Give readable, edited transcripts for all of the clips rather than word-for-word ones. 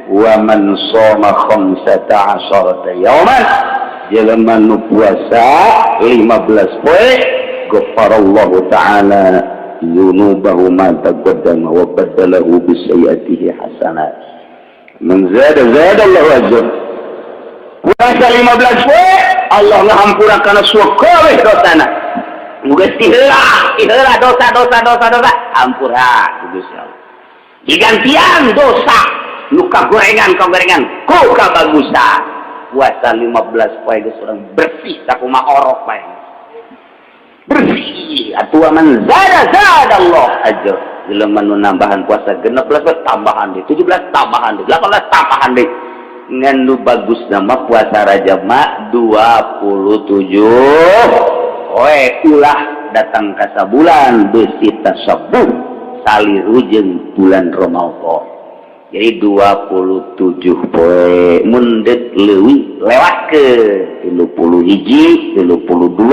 wa man shoma khamsata asharata yauman jelema nu puasa 15 poe ghafarallahu ta'ala dzunubahu ma taqaddama wa badalahu bi sayyi'atihi hasanat man zada Allahu ajr puasa 15 poe Allah ngahampurakan surga we dosana muga tiheula dosa ampura Gusti Allah digantian dosa nu kagorengan ku kabagusan puasa 15 poe geus urang bersih sakumaha orok bae bersih atuh man zada Allah ajr jelema nu nambahan puasa 16 tambahan deui 17 tambahan deui 18 tambahan deui ngan nu bagus nama puasa Rajab mah 27 poe ulah datang ka sabulan beusi tasabbuh saliru jeung bulan Ramadan jadi 27 poe mun deuk leuwih lewat ke 31 32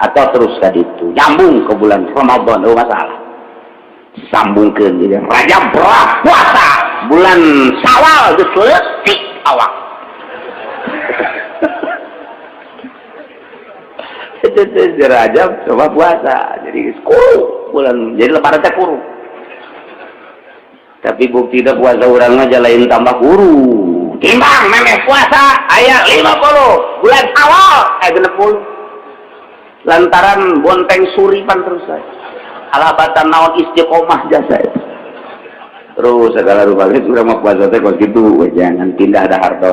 atau terus ka ditu nyambung ke bulan Ramadan oh masalah sambungkeun jadi Rajab puasa bulan Syawal geus leutik awak itu Rajab coba puasa jadi kuru bulan jadi lebaran teh kuru tapi bukti dah puasa orang aja lain tambah kuru timbang memeh puasa aya 50 bulan awal 60 lantaran bonteng suripan terus saya alabatan naon istiqomah jasa itu terus segala rupa itu urang mah puasa teh kok kitu jangan pindah ada harta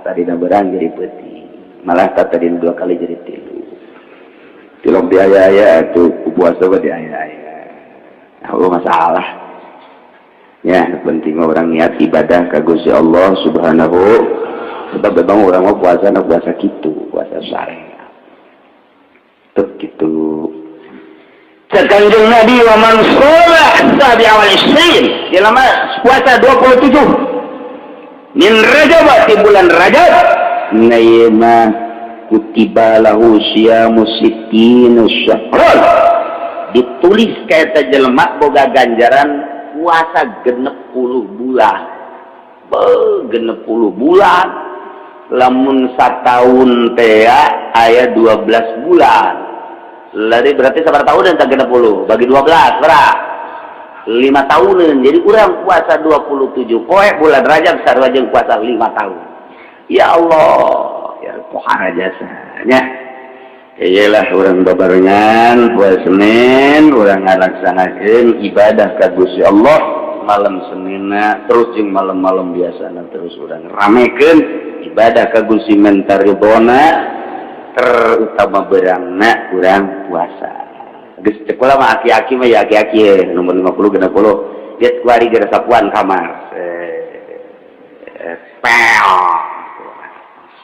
tadi berang jadi peuting malah tadi 2 kali jadi 3 tilong biaya tuh puasa mah diaya-aya nah masalah ya penting orang niat ibadah ka Gusti Allah subhanahu sebab memang orang mau puasa gitu puasa syariat tuh gitu sekanjeng Nabi wa man shola sabi awal isrin dalam puasa 27 min Rajab di bulan Rajab nayma kutiba lahu syiamu sittina syahran ditulis kayak jelema boga ganjaran puasa 60 bulan genep 10 bulan lamun satahun teh aya 12 bulan lari berarti sabar tahun dan 60 bagi 12 berapa 5 tahunan jadi kurang puasa 27 poe bulan Rajab sarua jeung puasa 5 tahun ya Allah ya pohara jasanya iyalah orang babarengan puasa Senin orang ngalaksanakeun ibadah ka Gusti Allah malam Seninna terus jeung malam-malam biasana terus orang ramekeun ibadah ka Gusti mentaridona terutama berangna urang puasa geus cek ulah mah aki-aki mah ya aki-aki nomor 50 genep 10 dia kuari gara sapuan kamar pel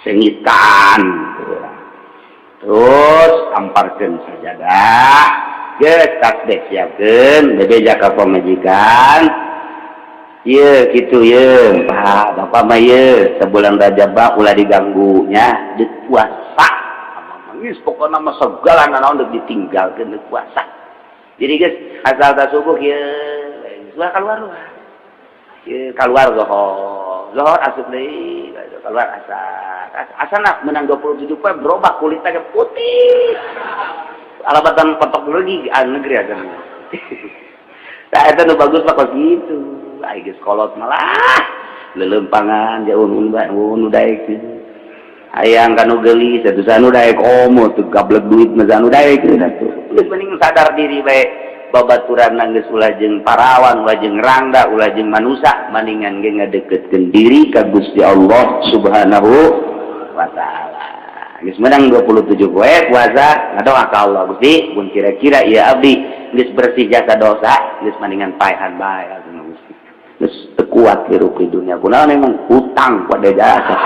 sengitan terus amparkeun sajadah geus tasbih siapkeun bebeja ka pamajikan ieu kitu ieu Pak Bapak mah ieu sebulan Rajab ulah diganggunya deuk puasa mangis pokona mah segala naon deuk ditinggalkeun deuk puasa jadi geus asal ta subuh ieu suah keluar ieu keluar zohor asup deui keluar asana menang 27 poe berubah kulitnya putih alabatan petok lagi negeri aja nah itu nu bagus mah kok gitu ai geus kolot malah lelempangan jauh nu daek hayang kanu geuli satu sanu daek omo tuh gablek duit mah sanu daek tuh geus mending sadar diri bae babaturan geus ulah jeung parawan ulah jeung rangda ulah jeung manusa mendingan ge ngadeukeutkeun diri ka Gusti Allah subhanahu wa ta'ala geus menang 27 poe puasa ngadoa ka Allah Gusti mun kira-kira ieu abdi geus bersih jasa dosa geus mendingan paehan bae atuh Gusti geus teu kuat hirup di dunia kunaon emang hutang pada jasa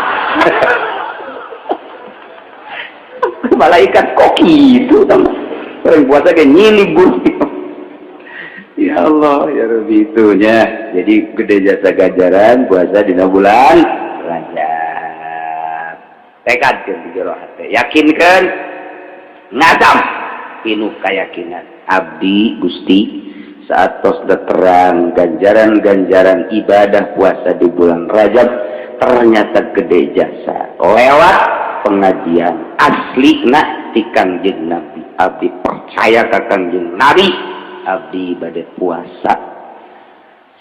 malaikat kok gitu teman orang puasa ge nyilih Gusti ya Allah ya Rabbi itunya jadi gede jasa ganjaran puasa dina bulan Rajab tekadkeun di jero hate yakinkeun ngazam pinuh kayakinan abdi Gusti saat tos terang ganjaran-ganjaran ibadah puasa di bulan Rajab ternyata gede jasa lewat pengajian asli nak ti Kangjeng Nabi. Abdi percaya ka Kangjeng Nabi, abdi bade puasa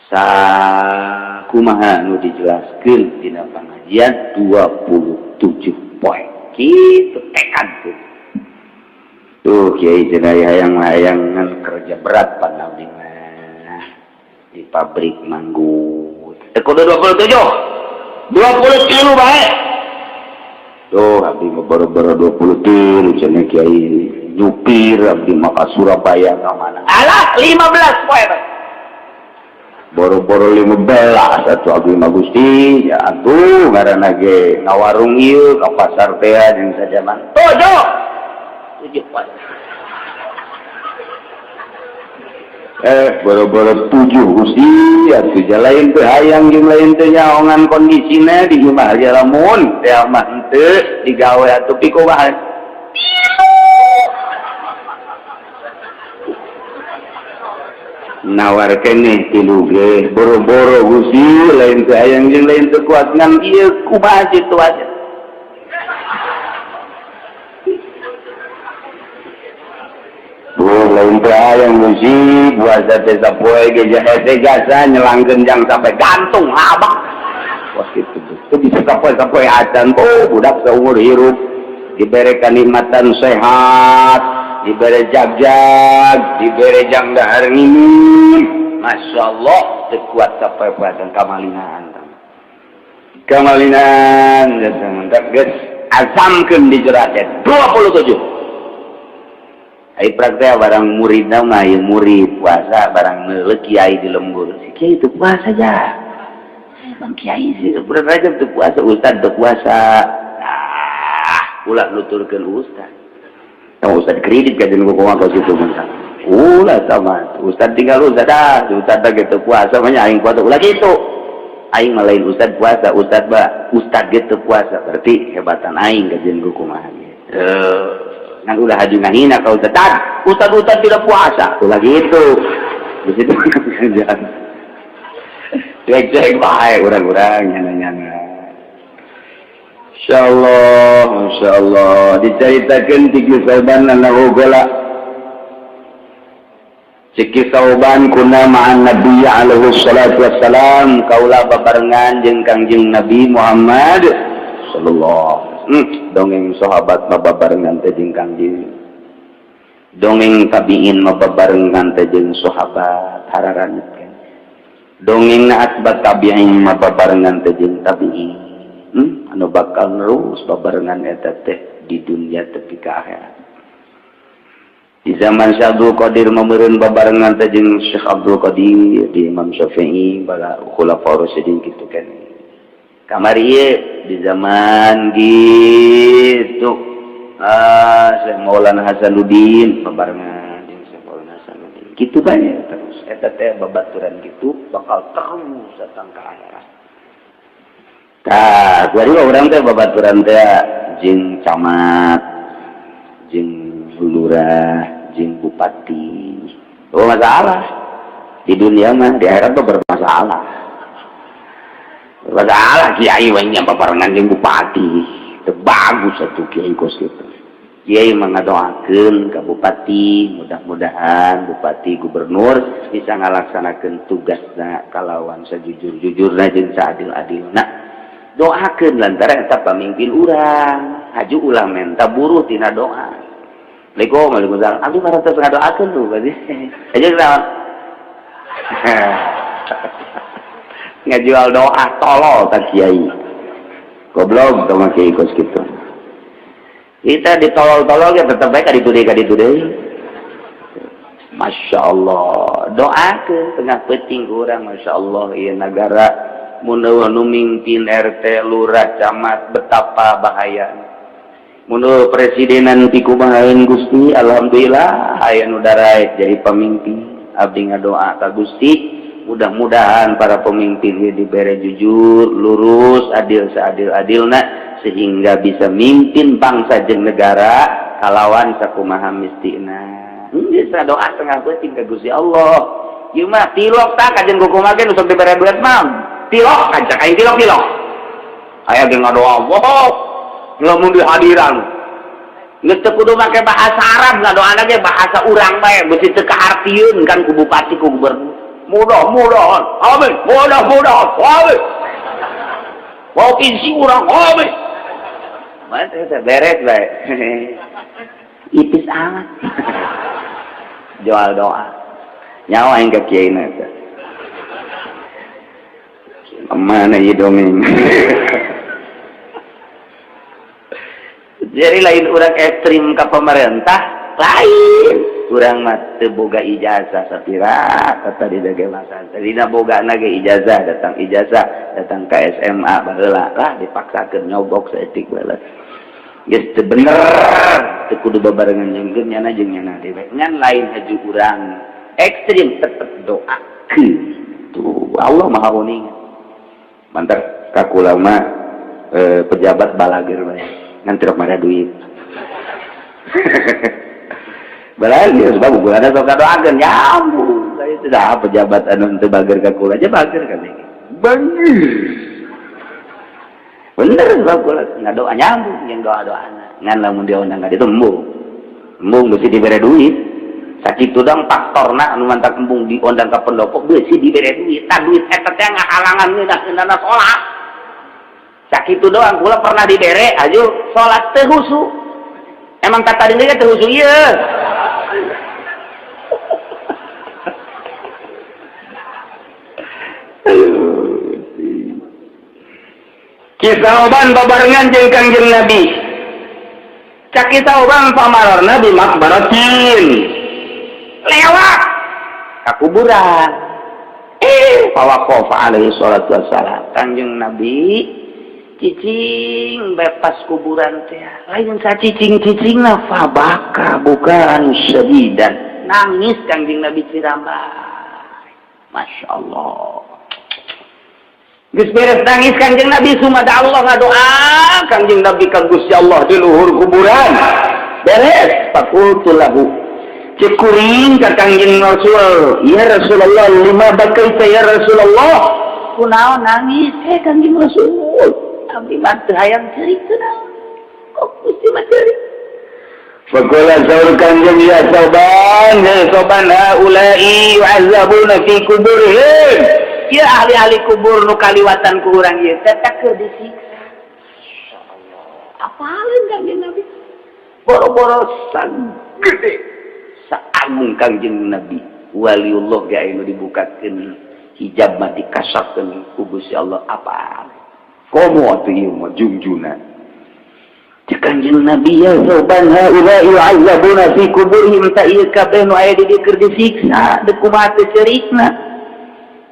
sakumaha nu dijelaskeun dina pengajian 27 poin kitu tekad tuh Kiai Cenah hayang-hayangan kerja berat pan abdi mah di pabrik manggut teu kudu 27 kilo bae tuh abdi mah boro-boro 20 kilo cenah Kiai nyupir abdi mah ka Surabaya ka mana alah 15 poe boro-boro 15 atuh abdi mah Gusti ya atuh ngaranna ge ngawarung ieu ka pasar teh jeung sajaman tujuh poin boro-boro 7 Gusti atuh lain teh hayang jeung lain teh nyaongan kondisina di imah aja lamun teh mah henteu digawe atuh piko bahan nawar keneh tilu ge boro-boro Gusti lain teh hayang jeung lain teh kuat ngan ieu kumaha situasi lain teh hayang Gusti puasa teh sapoe ge jahe gasa nyelangkeun jang sampai gantung abah wah kitu teh bisa sapoe-sapoe acan budak saumur hirup dibere kanikmatan sehat dibere jag-jag dibere jang dahar ngini masyaallah teu kuat sapoe puasa kamalinan geus asamkeun di jerat 27 ai praktek barang murid mah aya murid puasa barang neuleuh kiai di lembur si kiai teu puasa ja bang kiai sih bulan Rajab teu puasa ustad teu puasa ulah nuturkeun ustad sama ustad kredit ka jeung kumaha ka situ mah ulah sama ustad tinggal ustad ge teu puasa mah aing puasa ulah kitu aing mah lain ustad puasa ustad ge teu puasa berarti hebatan aing ka jeung kumaha kan udah haji ngahina kau ustad tidak puasa ulah gitu di situ kerjaan cek bae urang-urang nyana-nyana insyaallah diceritakeun ti kisauban na ogola cikisauban kuna ma'an Nabi alaihi salatu wassalam kaula babarengan jeung Kangjeng Nabi Muhammad sallallahu dongeng sahabat mababarengan teh jeung Kangjeng dongeng tabiin mababarengan teh jeung sahabat hararanikeun dongeng atba tabiin mababarengan teh jeung tabiin anu bakal terus babarengan eta teh di dunia tepi ka akhirat di zaman Syekh Abdul Qadir mameureun babarengan teh jeung Syekh Abdul Qadir di Imam Syafi'i bala khulafaur rasyidin kitu kan kamari ieu di zaman gitu Syekh Maulana Hasanuddin babarengan jeung Syekh Maulana Hasanuddin kitu bae terus eta teh babaturan gitu bakal terus datang ka akhirat kuari urang teh babaturan teh jeung camat jeung lurah jeung bupati masalah di dunia mah di akhirat mah bermasalah kiai we nya babarengan jeung bupati teu bagus atuh kiai kos kitu kiai mengadoakeun ka bupati mudah-mudahan bupati gubernur bisa ngalaksanakeun tugasna kalawan sajujur-jujurna jeung saadil-adilna doakeun lantaran eta pamimpin urang haju ulah menta buruh tina doa Waalaikumsalam abdi marantos ngadoakeun tuh berarti aja naon ngajual doa tolol tak kiai goblok sama kiai kos gitu kita ditolol-tolol ya tetep baik kaditu deui Masya Allah doakeun tengah penting urang Masya Allah ieu nagara mun nu mimpin RT lurah camat betapa bahayana mun presidenan ti kumahaeun Gusti alhamdulillah aya nu daraek jadi pemimpin abdi ngadoa ka Gusti mudah-mudahan para pemimpin ini diberi jujur, lurus, adil seadil-adilna sehingga bisa mimpin bangsa jeung negara kalawan sakumaha mistina. Bisa doa tengah penting ka Gusti Allah. ieu mah tilok tah kajen kukumaha ge nu sok dibere duit mah tilok aja kain tilok aya ge ngadoa Allah lamun di hadiran geus teu kudu make bahasa Arab ngadoana ge bahasa urang bae beusi teu kaartieun kan ku bupati ku gubernur mudah-mudahan amin mudah-mudahan amin provinsi urang amin mantap beres bae ipis amat jual doa nyawa yang ke kiai nanti mana ya dongeng jadi lain orang ekstrim ke pemerintah lain orang mah teu boga ijazah sapira kata di dage masan tadina boga nage ijazah datang ke SMA baheula lah dipaksakeun nyogok saeutik bae geus teu bener teu kudu babarengan jeung nyana jeung nyana dewe ngan lain haji urang ekstrim tetep doakeun tuh Allah maha uning mantap kakula mah pejabat balager bae ngan teu mara duit balager sebab bulanna sok doakeun nyambung saya sudah pejabat anu teu bager kakula aja bager kan ini bener sebab kula ngadoa nyambung yang doa-doana ngan lamun diundang ka ditu embung beusi dibere duit sakitu dong faktorna anu mantak embung diundang ka pendopo beusi dibere duit tah duit eta teh ngahalangan ngeunahkeunana salat sakitu doang kula pernah dibere aju salat teu husu emang kata dina teh husu ieu kisah oban babarengan jeung Kangjeng Nabi cak kisah oban pamararna di makbaratin lewat ka kuburan fawaqafa alaihi salatu wassalam Kangjeng Nabi cicing bepas kuburan teh lain cicing-cicingna fabaka bukan sedidan nangis Kangjeng Nabi cirambay masyaallah geus beres nangis Kangjeng Nabi sumada Allah ngadoa Kangjeng Nabi ka Gusti Allah di luhur kuburan beres faqultu lahu cekuring ka Kangjeng Rasul ya Rasulullah lima bakaita ya Rasulullah kunaon nangis Kangjeng Rasul abdi mah teu hayang ceurik teu naon kok Gusti mah ceurik faqala saur Kangjeng ya soban haula'i yu'azzabuna fi kuburihim ya ahli-ahli kubur nu kaliwatan ku urang ieu teh keur disiksa apalin Kangjeng Nabi boro-boro sagede saagung Kangjeng Nabi waliullah ge anu dibukakeun hijab mah dikasapkeun ku Gusti Allah apa komo atuh ieu mah jungjuna cek Kangjeng Nabi ya soban haula yu'azzabuna fi kuburihim ta ieu kabeh nu aya di dieu keur disiksa deuk kumaha teu ceurikna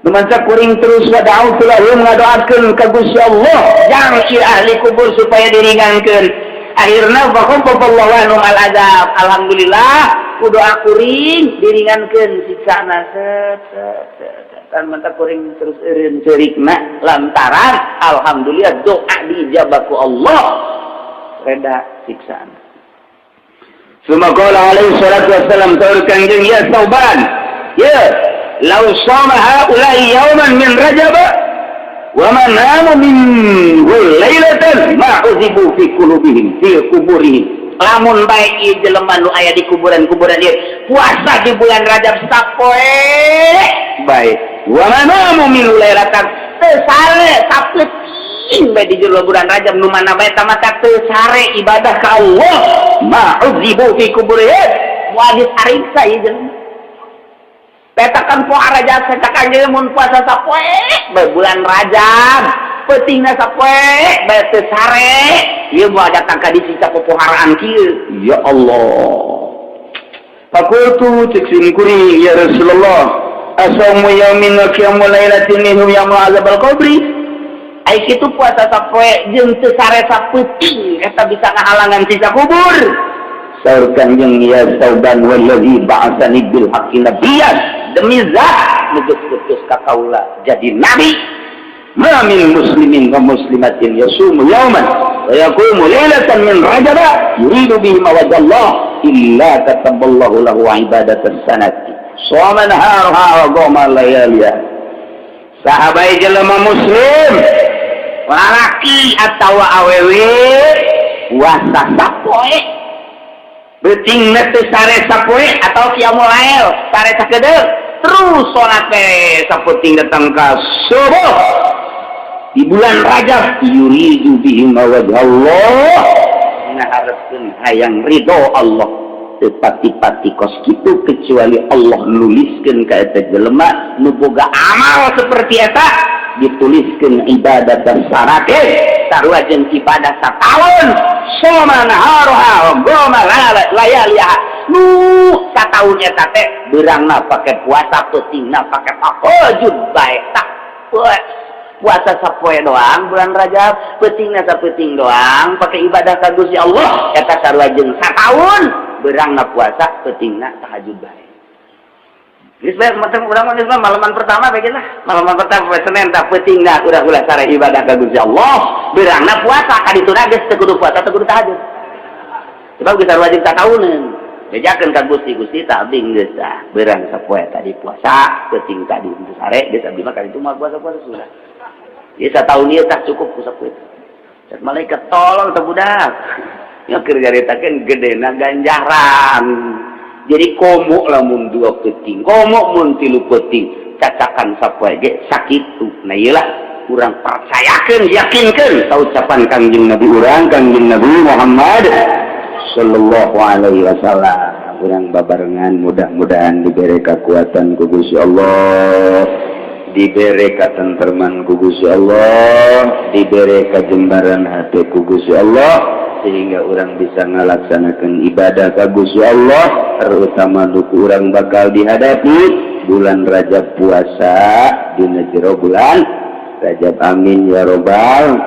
Numansa kuring terus wada'u lahum ngadoakeun ka Gusti Allah jang ieu ahli kubur supaya diringankeun akhirna faqaballahu anhum al-azab alhamdulillah ku doa kuring diringankeun siksana kan manta kuring terus eureun ceurikna lantaran alhamdulillah doa diijabah ku Allah reda siksaan summa qala alaihi salatu wassalam saur Kangjeng ya Sauban ya law shama haula'i yawman min Rajab wa man nama minhu lailatan ma uzibu fi qulubihim fi kuburihim lamun bae ieu jelema nu aya di kuburan-kuburan ieu puasa di bulan Rajab sapoe bae wa man nama minhu lailatan teu sare sapeuting bae di jero bulan Rajab nu mana bae tamata teu sare ibadah ka Allah ma uzibu fi kuburihim wa disariksa ieu jelema petakan poa Rajab setakan jeung mun puasa sapoe bulan Rajab peutingna sapoe bae teu sare ieu moal datang ka disita popoharaan kieu ya Allah faqultu cek kuring ya Rasulullah asamu yaumin wa qiyamul lailatin minhu yaumul azabal qabri ai kitu puasa sapoe jeung teu sare sapeuting eta bisa ngahalangan sisa kubur saur Kangjeng ya Sauban wallazi ba'atsani bil haqqi nabiyyan demi zat nugus-nugus ka kaula jadi nabi ma min muslimin wa muslimatin yasumu yawman wa yaqumu lailatan min Rajab yuridu bihi wajhallah illa kataballahu lahu ibadatan sanati Soman harha goma layaliya. Sahabai jelema muslim, lalaki atau awewe puasa sapoe. Beuting teu sare sapoe atau qiyamul lail sare sakedeuk. Terus salat teh saputing datang ka subuh. Di bulan Rajab yuridu bihi wajhallah. Ngaharepkeun hayang ridho Allah. Tepati-pati kos kitu kecuali Allah nuliskeun ka eta jelema nu boga amal seperti eta dituliskeun ibadah dan sarake sarua jeung ibadah sataun soman haroha goma layaliha nu sataun eta teh beurangna pake puasa peutingna pake tahajud bae tak puasa sapoe doang bulan Rajab peutingna sapeuting doang pake ibadah ka Gusti Allah eta sarua jeung sataun berangna puasa peutingna tahajud bae. Geus bae mateng urang mah malaman pertama bae lah. Malaman pertama poe Senin tah peutingna ulah sare ibadah ka Gusti Allah, berangna puasa ka dituna geus teu kudu puasa teu kudu tahajud. Sebab geus wajib satauneun. Bejakeun ka Gusti tah abdi geus tah berang sapoe tadi puasa, peuting tadi teu sare geus abdi mah ka ditu mah puasa-puasa sudah. Ieu sataun ieu tah cukup ku sapoe. Cek malaikat tolong teh budak. Ya kerjaritakan gedena ganjaran. Jadi komo lamun dua peuting, komo mun tilu peuting, cacakan sapoe ge sakitu. Nah iyalah urang percayakeun, yakinkeun ucapan Kangjeng Nabi urang, Kangjeng Nabi Muhammad sallallahu alaihi wasallam. Urang babarengan mudah-mudahan diberi kekuatan ku Gusti Allah, diberi katentreman ku Gusti Allah, diberi kajembaran hati ku Gusti Allah, sehingga orang bisa melaksanakan ibadah ka Gusti Allah, terutama duku orang bakal dihadapi bulan Rajab puasa dina jero bulan Rajab. Amin ya robbal